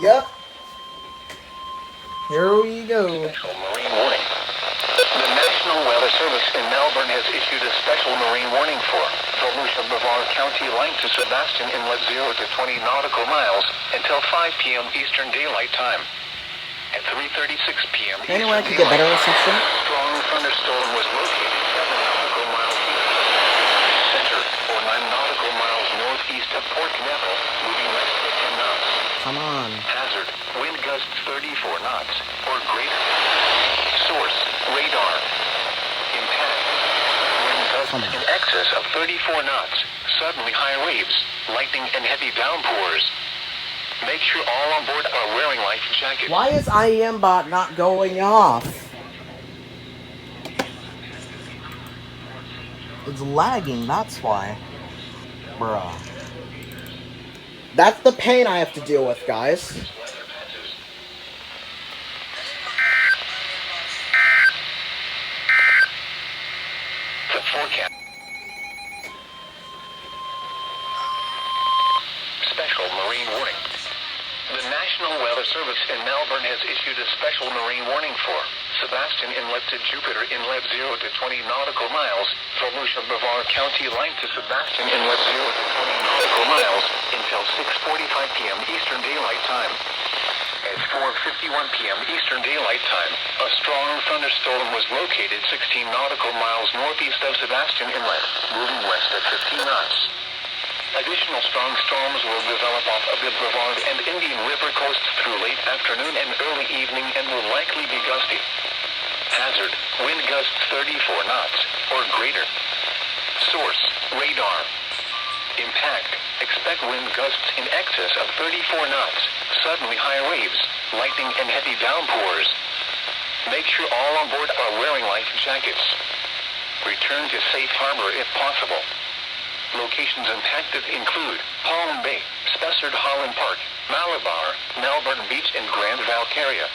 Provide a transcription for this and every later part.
Yep. Here we go. Special marine warning. The National Weather Service in Melbourne has issued a special marine warning for Volusia, Brevard County, line to Sebastian Inlet 0 to 20 nautical miles until 5 p.m. Eastern Daylight Time. At 3:36 p.m. Anyway, I could get better reception. Strong thunderstorm was located 7 nautical miles east center or 9 nautical miles northeast of Port Neville, moving west at 10 knots. Come on. Hazard, wind gusts 34 knots or greater. Source, radar. Impact, wind gusts in excess of 34 knots, suddenly high waves, lightning and heavy downpours. Make sure all on board are wearing life jackets. Why is IEM-bot not going off? It's lagging, that's why. Bruh. That's the pain I have to deal with, guys. The forecast. Special marine warning. The National Weather Service in Melbourne has issued a special marine warning for Sebastian Inlet to Jupiter Inlet 0 to 20 nautical miles, Volusia, Brevard County, line to Sebastian Inlet 0 to 20 nautical miles until 6:45 p.m. Eastern Daylight Time. At 4:51 p.m. Eastern Daylight Time, a strong thunderstorm was located 16 nautical miles northeast of Sebastian Inlet, moving west at 15 knots. Additional strong storms will develop off of the Brevard and Indian River coasts through late afternoon and early evening and will likely be gusty. Hazard, wind gusts 34 knots or greater. Source, radar. Impact, expect wind gusts in excess of 34 knots, suddenly high waves, lightning and heavy downpours. Make sure all on board are wearing life jackets. Return to safe harbor if possible. Locations impacted include Palm Bay, Spessard Holland Park, Malabar, Melbourne Beach, and Grand Valcaria.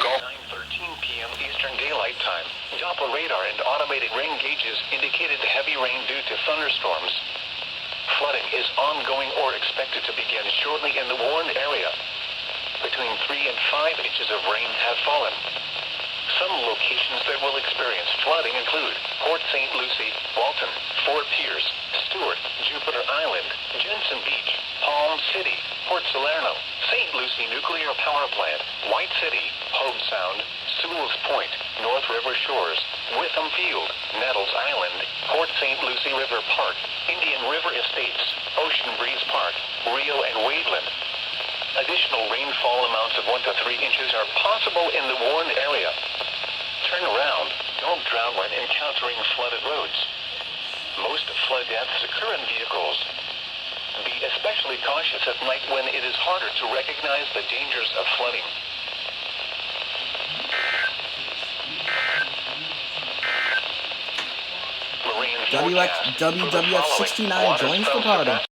Golf 9:13 p.m. Eastern Daylight Time. Doppler radar and automated rain gauges indicated heavy rain due to thunderstorms. Flooding is ongoing or expected to begin shortly in the warned area. Between 3 and 5 inches of rain have fallen. Some locations that will experience flooding include Port St. Lucie, Walton, Fort Pierce, Stewart, Jupiter Island, Jensen Beach, Palm City, Port Salerno, St. Lucie Nuclear Power Plant, White City, Hobe Sound, Sewell's Point, North River Shores, Witham Field, Nettles Island, Port St. Lucie River Park, Indian River Estates, Ocean Breeze Park, Rio and Wadeland. Additional rainfall amounts of 1 to 3 inches are possible in the warned area. Turn around. Don't drown when encountering flooded roads. Most flood deaths occur in vehicles. Be especially cautious at night when it is harder to recognize the dangers of flooding. Marine forecast. WWF69 joins the party.